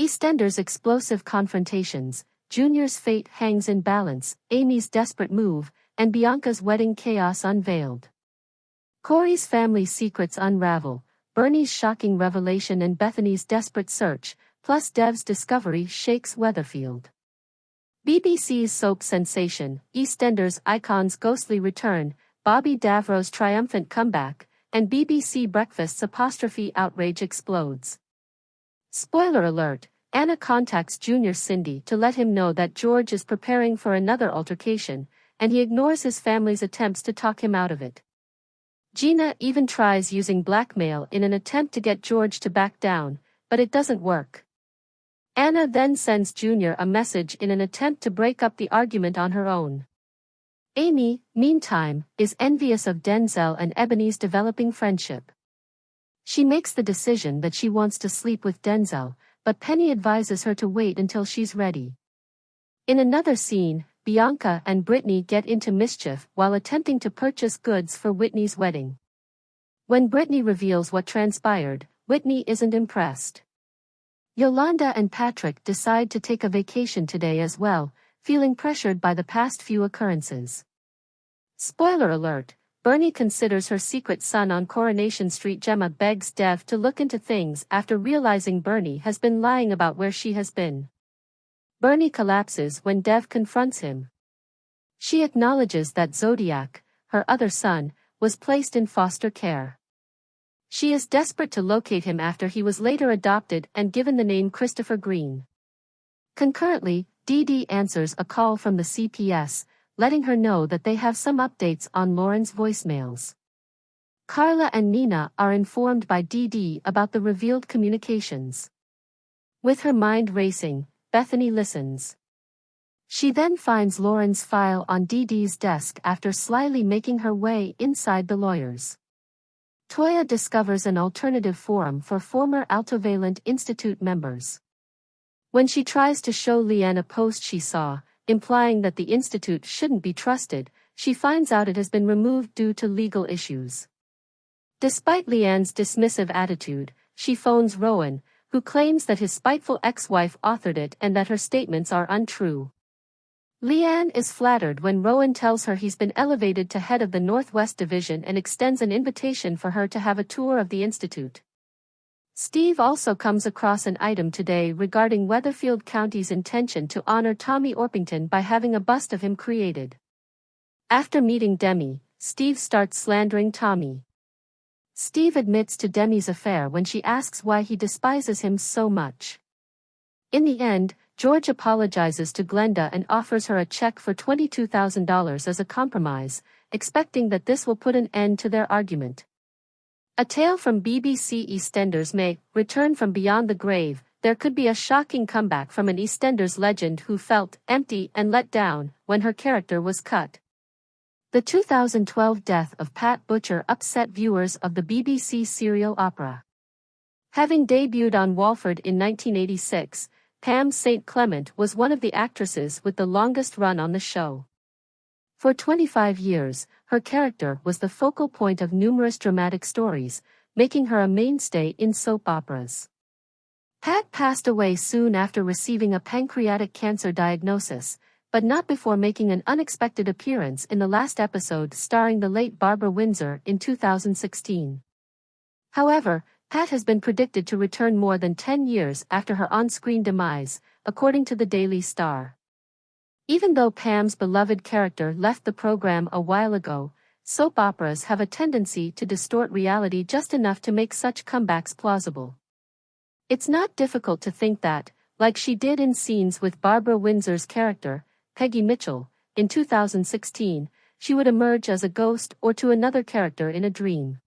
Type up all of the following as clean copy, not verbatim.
EastEnders' explosive confrontations, Junior's fate hangs in balance, Amy's desperate move, and Bianca's wedding chaos unveiled. Corey's family secrets unravel, Bernie's shocking revelation and Bethany's desperate search, plus Dev's discovery shakes Weatherfield. BBC's soap sensation, EastEnders icons' ghostly return, Bobby Davro's triumphant comeback, and BBC Breakfast's apostrophe outrage explodes. Spoiler alert, Anna contacts Junior Cindy to let him know that George is preparing for another altercation, and he ignores his family's attempts to talk him out of it. Gina even tries using blackmail in an attempt to get George to back down, but it doesn't work. Anna then sends Junior a message in an attempt to break up the argument on her own. Amy, meantime, is envious of Denzel and Ebony's developing friendship. She makes the decision that she wants to sleep with Denzel, but Penny advises her to wait until she's ready. In another scene, Bianca and Brittany get into mischief while attempting to purchase goods for Whitney's wedding. When Brittany reveals what transpired, Whitney isn't impressed. Yolanda and Patrick decide to take a vacation today as well, feeling pressured by the past few occurrences. Spoiler alert, Bernie considers her secret son on Coronation Street. Gemma begs Dev to look into things after realizing Bernie has been lying about where she has been. Bernie collapses when Dev confronts him. She acknowledges that Zodiac, her other son, was placed in foster care. She is desperate to locate him after he was later adopted and given the name Christopher Green. Concurrently, Dee Dee answers a call from the CPS, letting her know that they have some updates on Lauren's voicemails. Carla and Nina are informed by Dee Dee about the revealed communications. With her mind racing, Bethany listens. She then finds Lauren's file on Dee Dee's desk after slyly making her way inside the lawyers. Toya discovers an alternative forum for former Altovalent Institute members. When she tries to show Leanne a post she saw, implying that the institute shouldn't be trusted, she finds out it has been removed due to legal issues. Despite Leanne's dismissive attitude, she phones Rowan, who claims that his spiteful ex-wife authored it and that her statements are untrue. Leanne is flattered when Rowan tells her he's been elevated to head of the Northwest Division and extends an invitation for her to have a tour of the institute. Steve also comes across an item today regarding Weatherfield County's intention to honor Tommy Orpington by having a bust of him created. After meeting Demi, Steve starts slandering Tommy. Steve admits to Demi's affair when she asks why he despises him so much. In the end, George apologizes to Glenda and offers her a check for $22,000 as a compromise, expecting that this will put an end to their argument. A tale from BBC. EastEnders may return from beyond the grave. There could be a shocking comeback from an EastEnders legend who felt empty and let down when her character was cut. The 2012 death of Pat Butcher upset viewers of the BBC serial opera. Having debuted on Walford in 1986, Pam St. Clement was one of the actresses with the longest run on the show. For 25 years, her character was the focal point of numerous dramatic stories, making her a mainstay in soap operas. Pat passed away soon after receiving a pancreatic cancer diagnosis, but not before making an unexpected appearance in the last episode starring the late Barbara Windsor in 2016. However, Pat has been predicted to return more than 10 years after her on-screen demise, according to the Daily Star. Even though Pam's beloved character left the program a while ago, soap operas have a tendency to distort reality just enough to make such comebacks plausible. It's not difficult to think that, like she did in scenes with Barbara Windsor's character, Peggy Mitchell, in 2016, she would emerge as a ghost or to another character in a dream.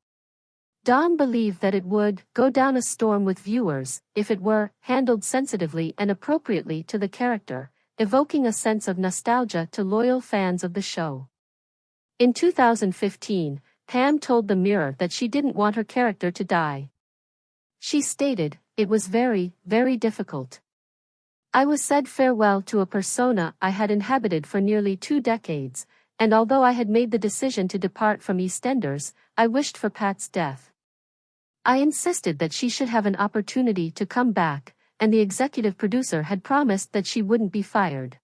Dawn believed that it would go down a storm with viewers if it were handled sensitively and appropriately to the character, evoking a sense of nostalgia to loyal fans of the show. In 2015, Pam told the Mirror that she didn't want her character to die. She stated, "It was very, very difficult. I was said farewell to a persona I had inhabited for nearly 2 decades, and although I had made the decision to depart from EastEnders, I wished for Pat's death. I insisted that she should have an opportunity to come back, and the executive producer had promised that she wouldn't be fired.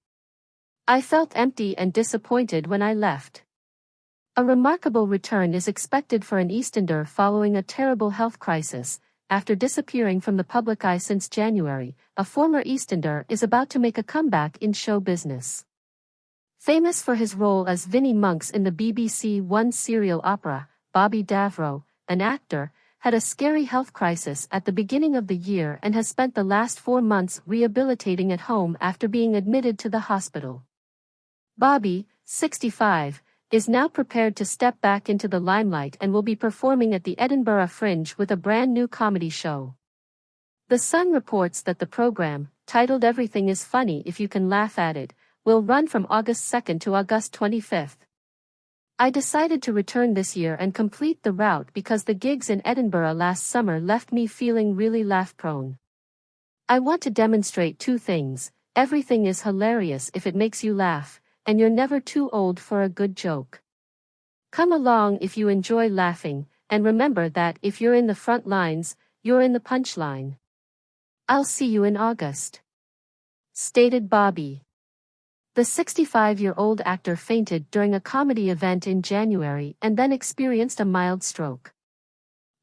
I felt empty and disappointed when I left. A remarkable return is expected for an EastEnder following a terrible health crisis. After disappearing from the public eye since January, a former EastEnder is about to make a comeback in show business. Famous for his role as Vinnie Monks in the BBC One serial opera, Bobby Davro, an actor, had a scary health crisis at the beginning of the year and has spent the last 4 months rehabilitating at home after being admitted to the hospital. Bobby, 65, is now prepared to step back into the limelight and will be performing at the Edinburgh Fringe with a brand new comedy show. The Sun reports that the program, titled Everything is Funny If You Can Laugh at It, will run from August 2nd to August 25th. I decided to return this year and complete the route because the gigs in Edinburgh last summer left me feeling really laugh-prone. I want to demonstrate 2 things: everything is hilarious if it makes you laugh, and you're never too old for a good joke. Come along if you enjoy laughing, and remember that if you're in the front lines, you're in the punchline. I'll see you in August," stated Bobby. The 65-year-old actor fainted during a comedy event in January and then experienced a mild stroke.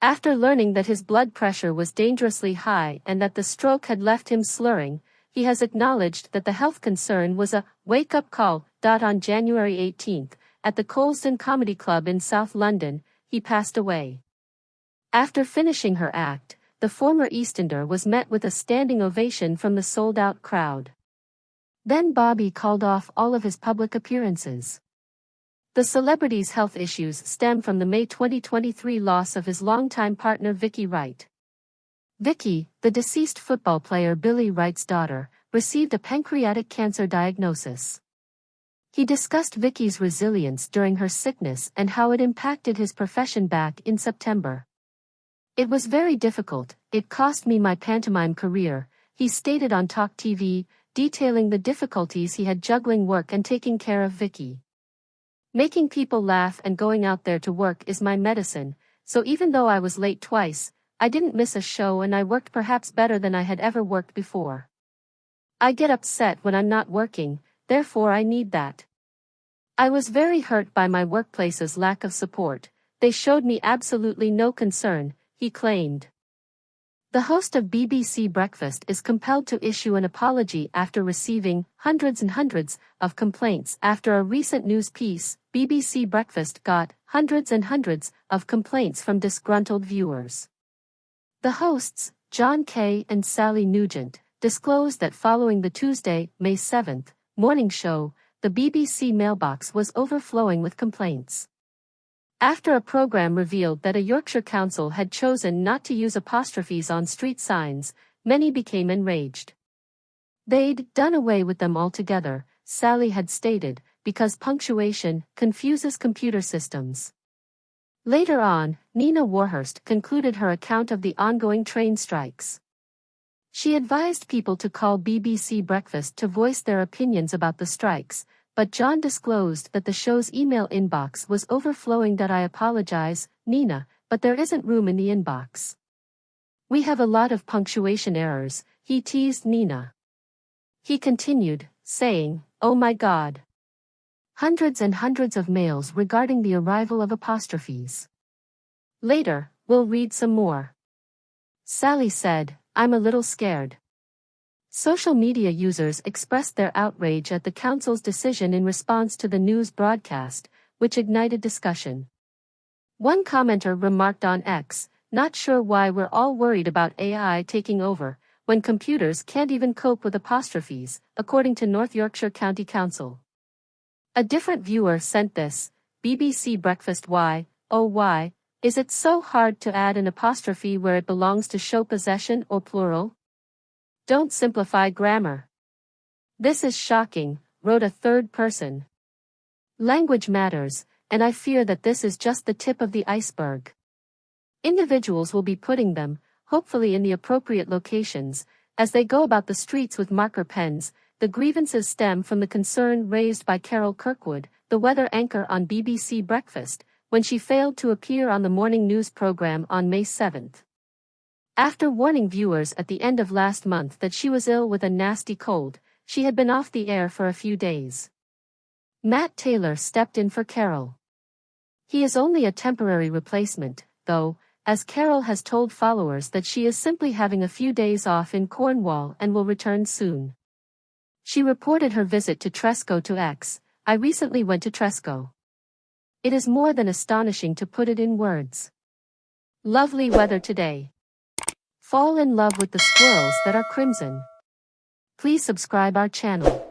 After learning that his blood pressure was dangerously high and that the stroke had left him slurring, he has acknowledged that the health concern was a wake-up call. On January 18, at the Colston Comedy Club in South London, he passed away. After finishing her act, the former EastEnder was met with a standing ovation from the sold-out crowd. Then Bobby called off all of his public appearances. The celebrity's health issues stem from the May 2023 loss of his longtime partner Vicky Wright. Vicky, the deceased football player Billy Wright's daughter, received a pancreatic cancer diagnosis. He discussed Vicky's resilience during her sickness and how it impacted his profession back in September. "It was very difficult, it cost me my pantomime career," he stated on Talk TV, detailing the difficulties he had juggling work and taking care of Vicky. "Making people laugh and going out there to work is my medicine, so even though I was late twice, I didn't miss a show and I worked perhaps better than I had ever worked before. I get upset when I'm not working, therefore I need that. I was very hurt by my workplace's lack of support, they showed me absolutely no concern," he claimed. The host of BBC Breakfast is compelled to issue an apology after receiving hundreds and hundreds of complaints after a recent news piece. BBC Breakfast got hundreds and hundreds of complaints from disgruntled viewers. The hosts, John Kay and Sally Nugent, disclosed that following the Tuesday, May 7th, morning show, the BBC mailbox was overflowing with complaints. After a program revealed that a Yorkshire council had chosen not to use apostrophes on street signs, many became enraged. They'd done away with them altogether, Sally had stated, because punctuation confuses computer systems. Later on, Nina Warhurst concluded her account of the ongoing train strikes. She advised people to call BBC Breakfast to voice their opinions about the strikes, but John disclosed that the show's email inbox was overflowing. "I apologize, Nina, but there isn't room in the inbox. We have a lot of punctuation errors," he teased Nina. He continued, saying, "Oh my God. Hundreds and hundreds of mails regarding the arrival of apostrophes. Later, we'll read some more." Sally said, "I'm a little scared." Social media users expressed their outrage at the council's decision in response to the news broadcast, which ignited discussion. One commenter remarked on X, "Not sure why we're all worried about AI taking over, when computers can't even cope with apostrophes," according to North Yorkshire County Council. A different viewer sent this, "BBC Breakfast, why, oh why, is it so hard to add an apostrophe where it belongs to show possession or plural? Don't simplify grammar. This is shocking," wrote a third person. "Language matters, and I fear that this is just the tip of the iceberg. Individuals will be putting them, hopefully in the appropriate locations, as they go about the streets with marker pens." The grievances stem from the concern raised by Carol Kirkwood, the weather anchor on BBC Breakfast, when she failed to appear on the morning news program on May 7th. After warning viewers at the end of last month that she was ill with a nasty cold, she had been off the air for a few days. Matt Taylor stepped in for Carol. He is only a temporary replacement, though, as Carol has told followers that she is simply having a few days off in Cornwall and will return soon. She reported her visit to Tresco to X. "I recently went to Tresco. It is more than astonishing to put it in words. Lovely weather today. Fall in love with the squirrels that are crimson. Please subscribe our channel.